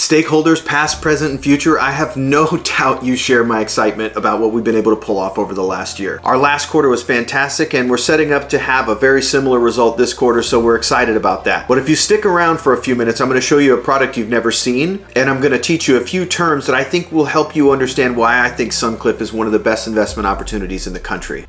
Stakeholders, past, present, and future, I have no doubt you share my excitement about what we've been able to pull off over the last year. Our last quarter was fantastic, and we're setting up to have a very similar result this quarter, so we're excited about that. But if you stick around for a few minutes, I'm going to show you a product you've never seen, and I'm going to teach you a few terms that I think will help you understand why I think Suncliff is one of the best investment opportunities in the country.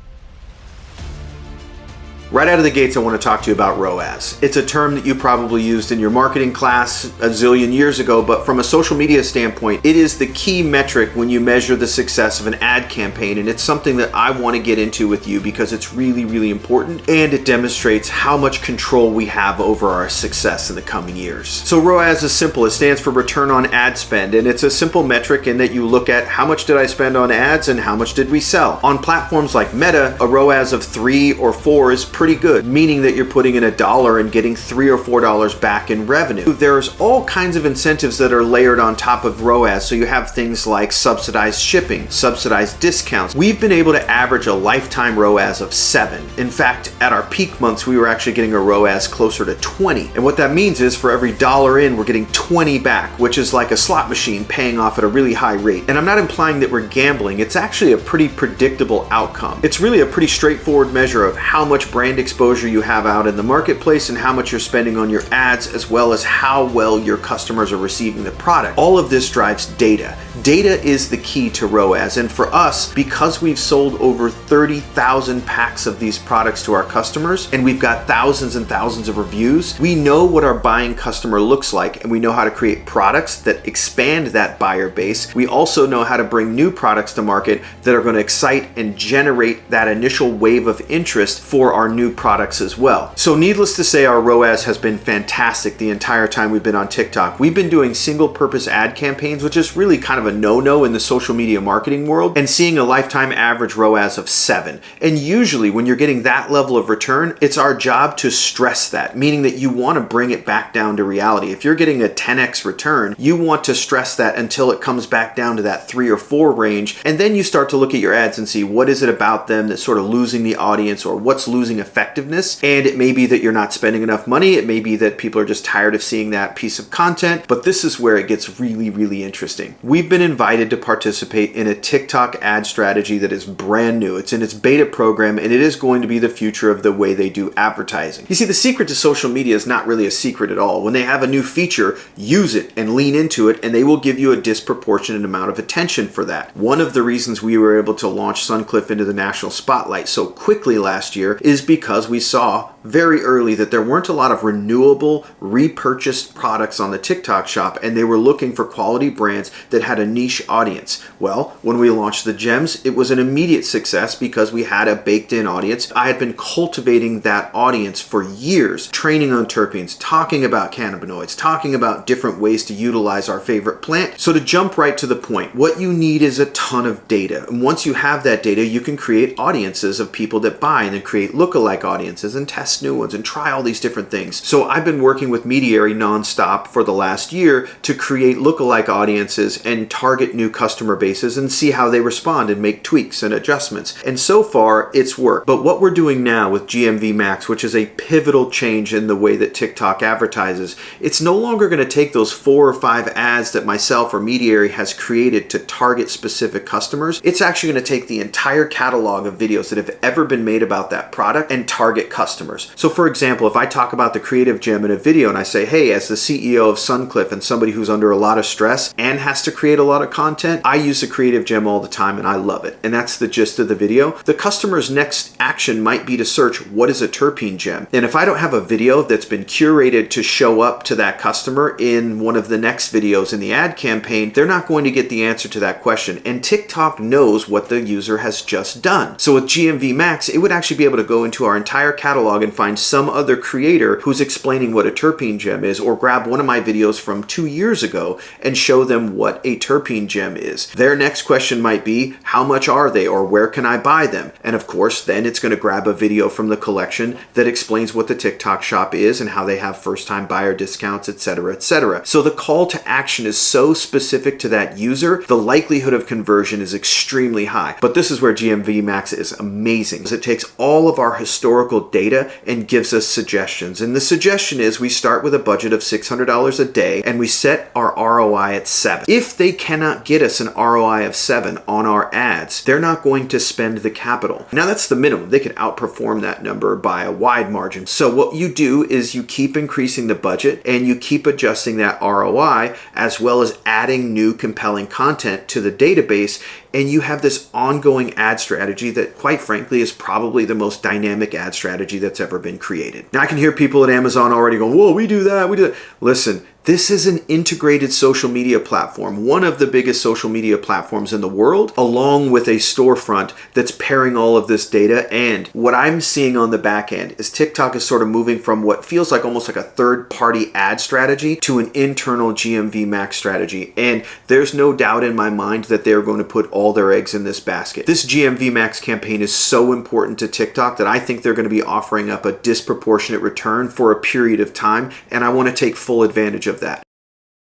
Right out of the gates, I want to talk to you about ROAS. It's a term that you probably used in your marketing class a zillion years ago, but from a social media standpoint, it is the key metric when you measure the success of an ad campaign, and it's something that I want to get into with you because it's really, really important, and it demonstrates how much control we have over our success in the coming years. So ROAS is simple. It stands for return on ad spend, and it's a simple metric in that you look at how much did I spend on ads and how much did we sell. On platforms like Meta, a ROAS of 3 or 4 is pretty good, meaning that you're putting in $1 and getting $3 or $4 back in revenue. There's all kinds of incentives that are layered on top of ROAS. So you have things like subsidized shipping, subsidized discounts. We've been able to average a lifetime ROAS of 7. In fact, at our peak months, we were actually getting a ROAS closer to 20. And what that means is for every $1 in, we're getting 20 back, which is like a slot machine paying off at a really high rate. And I'm not implying that we're gambling. It's actually a pretty predictable outcome. It's really a pretty straightforward measure of how much brand exposure you have out in the marketplace and how much you're spending on your ads, as well as how well your customers are receiving the product. All of this drives data. Data is the key to ROAS, and for us, because we've sold over 30,000 packs of these products to our customers and we've got thousands and thousands of reviews, we know what our buying customer looks like, and we know how to create products that expand that buyer base. We also know how to bring new products to market that are going to excite and generate that initial wave of interest for our new products as well. So needless to say, our ROAS has been fantastic the entire time we've been on TikTok. We've been doing single purpose ad campaigns, which is really kind of a no-no in the social media marketing world, and seeing a lifetime average ROAS of 7. And usually when you're getting that level of return, it's our job to stress that, meaning that you want to bring it back down to reality. If you're getting a 10x return, you want to stress that until it comes back down to that 3 or 4 range, and then you start to look at your ads and see what is it about them that's sort of losing the audience, or what's losing effectiveness. And it may be that you're not spending enough money. It may be that people are just tired of seeing that piece of content, but this is where it gets really, really interesting. We've been invited to participate in a TikTok ad strategy that is brand new. It's in its beta program, and it is going to be the future of the way they do advertising. You see, the secret to social media is not really a secret at all. When they have a new feature, use it and lean into it, and they will give you a disproportionate amount of attention for that. One of the reasons we were able to launch Suncliff into the national spotlight so quickly last year is because we saw very early that there weren't a lot of renewable, repurchased products on the TikTok shop, and they were looking for quality brands that had a niche audience. Well, when we launched the Gems, it was an immediate success because we had a baked-in audience. I had been cultivating that audience for years, training on terpenes, talking about cannabinoids, talking about different ways to utilize our favorite plant. So to jump right to the point, what you need is a ton of data. And once you have that data, you can create audiences of people that buy, and then create lookalike audiences and test new ones and try all these different things. So I've been working with Mediary nonstop for the last year to create lookalike audiences and target new customer bases and see how they respond and make tweaks and adjustments. And so far it's worked. But what we're doing now with GMV Max, which is a pivotal change in the way that TikTok advertises, it's no longer going to take those 4 or 5 ads that myself or Mediary has created to target specific customers. It's actually going to take the entire catalog of videos that have ever been made about that product and target customers. So for example, if I talk about the creative gem in a video and I say, hey, as the CEO of Suncliff and somebody who's under a lot of stress and has to create a lot of content, I use the creative gem all the time and I love it. And that's the gist of the video. The customer's next action might be to search, what is a terpene gem? And if I don't have a video that's been curated to show up to that customer in one of the next videos in the ad campaign, they're not going to get the answer to that question. And TikTok knows what the user has just done. So with GMV Max, it would actually be able to go into our entire catalog and find some other creator who's explaining what a terpene gem is, or grab one of my videos from 2 years ago and show them what a terpene gem is. Their next question might be, how much are they, or where can I buy them? And of course, then it's going to grab a video from the collection that explains what the TikTok shop is and how they have first-time buyer discounts, etc., etc. So the call to action is so specific to that user, the likelihood of conversion is extremely high. But this is where GMV Max is amazing, because it takes all of our historical data and gives us suggestions. And the suggestion is we start with a budget of $600 a day and we set our ROI at 7. If they cannot get us an ROI of 7 on our ads, they're not going to spend the capital. Now that's the minimum. They could outperform that number by a wide margin. So what you do is you keep increasing the budget and you keep adjusting that ROI, as well as adding new compelling content to the database, and you have this ongoing ad strategy that, quite frankly, is probably the most dynamic ad strategy that's ever been created. Now I can hear people at Amazon already going, whoa, we do that, we do that. Listen, this is an integrated social media platform, one of the biggest social media platforms in the world, along with a storefront that's pairing all of this data. And what I'm seeing on the back end is TikTok is sort of moving from what feels like almost like a third-party ad strategy to an internal GMV max strategy. And there's no doubt in my mind that they're going to put all their eggs in this basket. This GMV max campaign is so important to TikTok that I think they're going to be offering up a disproportionate return for a period of time, and I want to take full advantage of that.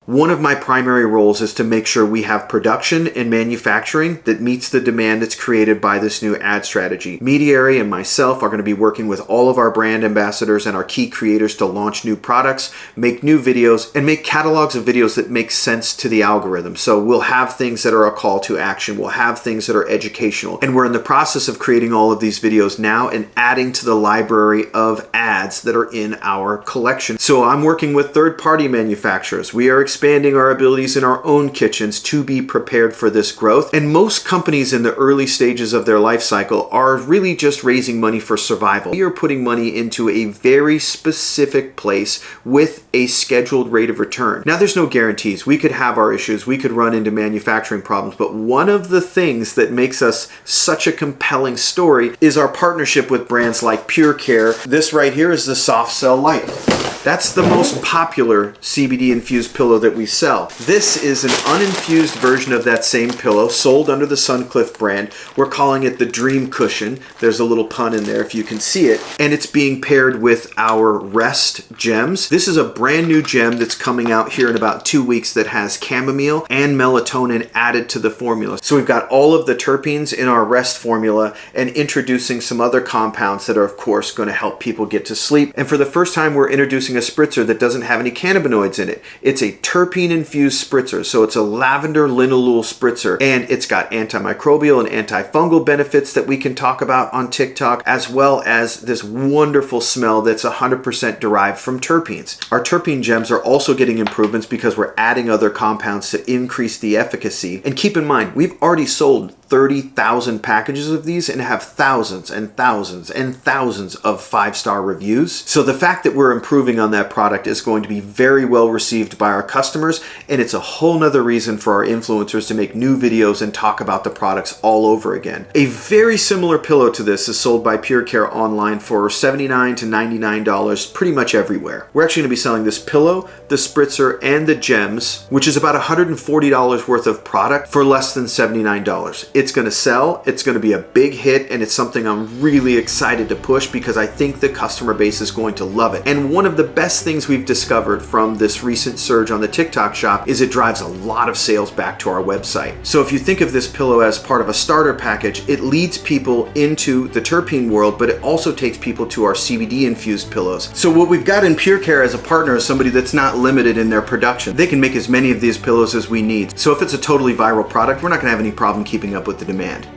One of my primary roles is to make sure we have production and manufacturing that meets the demand that's created by this new ad strategy. Mediary and myself are going to be working with all of our brand ambassadors and our key creators to launch new products, make new videos, and make catalogs of videos that make sense to the algorithm. So we'll have things that are a call to action. We'll have things that are educational. And we're in the process of creating all of these videos now and adding to the library of ads that are in our collection. So I'm working with third-party manufacturers. We are expanding our abilities in our own kitchens to be prepared for this growth. And most companies in the early stages of their life cycle are really just raising money for survival. We are putting money into a very specific place with a scheduled rate of return. Now, there's no guarantees. We could have our issues. We could run into manufacturing problems. But one of the things that makes us such a compelling story is our partnership with brands like Pure Care. This right here is the Soft Cell Light. That's the most popular CBD infused pillow that we sell. This is an uninfused version of that same pillow sold under the Suncliff brand. We're calling it the Dream Cushion. There's a little pun in there if you can see it. And it's being paired with our Rest Gems. This is a brand new gem that's coming out here in about 2 weeks that has chamomile and melatonin added to the formula. So we've got all of the terpenes in our Rest formula and introducing some other compounds that are, of course, going to help people get to sleep. And for the first time, we're introducing a spritzer that doesn't have any cannabinoids in it. It's a terpene infused spritzer. So it's a lavender linalool spritzer, and it's got antimicrobial and antifungal benefits that we can talk about on TikTok, as well as this wonderful smell that's 100% derived from terpenes. Our terpene gems are also getting improvements because we're adding other compounds to increase the efficacy. And keep in mind, we've already sold 30,000 packages of these and have thousands and thousands and thousands of 5-star reviews. So the fact that we're improving on that product is going to be very well received by our customers, and it's a whole nother reason for our influencers to make new videos and talk about the products all over again. A very similar pillow to this is sold by Pure Care online for $79 to $99 pretty much everywhere. We're actually going to be selling this pillow, the spritzer, and the gems, which is about $140 worth of product for less than $79. It's going to sell, it's going to be a big hit, and it's something I'm really excited to push because I think the customer base is going to love it. And one of the best things we've discovered from this recent surge on the TikTok shop is it drives a lot of sales back to our website. So if you think of this pillow as part of a starter package, it leads people into the terpene world, but it also takes people to our CBD infused pillows. So what we've got in Pure Care as a partner is somebody that's not limited in their production. They can make as many of these pillows as we need. So if it's a totally viral product, we're not going to have any problem keeping up with the demand.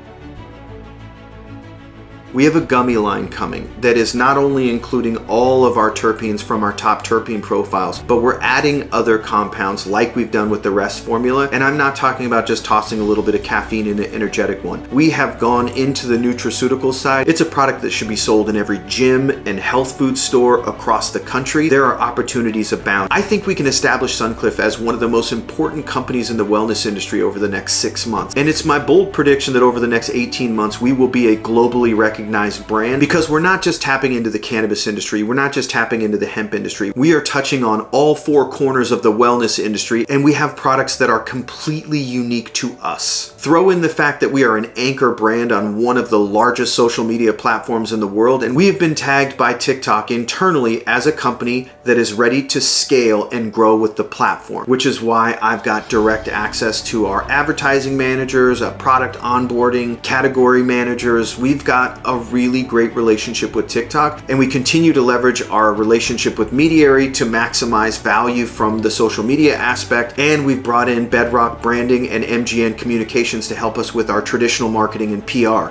We have a gummy line coming that is not only including all of our terpenes from our top terpene profiles, but we're adding other compounds like we've done with the Rest formula. And I'm not talking about just tossing a little bit of caffeine in an energetic one. We have gone into the nutraceutical side. It's a product that should be sold in every gym and health food store across the country. There are opportunities abound. I think we can establish Suncliff as one of the most important companies in the wellness industry over the next 6 months. And it's my bold prediction that over the next 18 months, we will be a globally recognized brand, because we're not just tapping into the cannabis industry, we're not just tapping into the hemp industry, we are touching on all 4 corners of the wellness industry, and we have products that are completely unique to us. Throw in the fact that we are an anchor brand on one of the largest social media platforms in the world, and we have been tagged by TikTok internally as a company that is ready to scale and grow with the platform, which is why I've got direct access to our advertising managers, product onboarding, category managers. We've got a really great relationship with TikTok, and we continue to leverage our relationship with Mediary to maximize value from the social media aspect, and we've brought in Bedrock Branding and MGN Communications to help us with our traditional marketing and PR.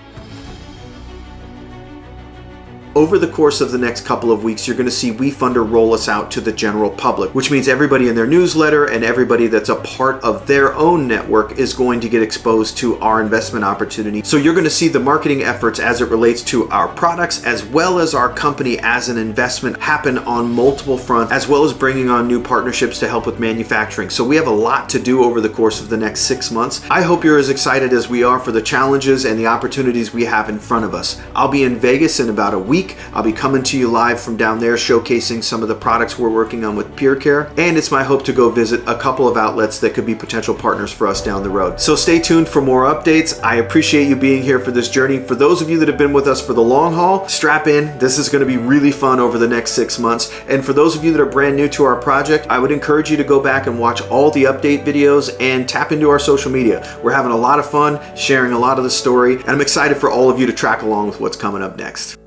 Over the course of the next couple of weeks, you're going to see Wefunder roll us out to the general public, which means everybody in their newsletter and everybody that's a part of their own network is going to get exposed to our investment opportunity. So you're going to see the marketing efforts as it relates to our products as well as our company as an investment happen on multiple fronts, as well as bringing on new partnerships to help with manufacturing. So we have a lot to do over the course of the next 6 months. I hope you're as excited as we are for the challenges and the opportunities we have in front of us. I'll be in Vegas in about a week. I'll be coming to you live from down there, showcasing some of the products we're working on with Pure Care, and it's my hope to go visit a couple of outlets that could be potential partners for us down the road. So stay tuned for more updates. I appreciate you being here for this journey. For those of you that have been with us for the long haul, strap in. This is going to be really fun over the next 6 months. And for those of you that are brand new to our project, I would encourage you to go back and watch all the update videos and tap into our social media. We're having a lot of fun sharing a lot of the story, and I'm excited for all of you to track along with what's coming up next.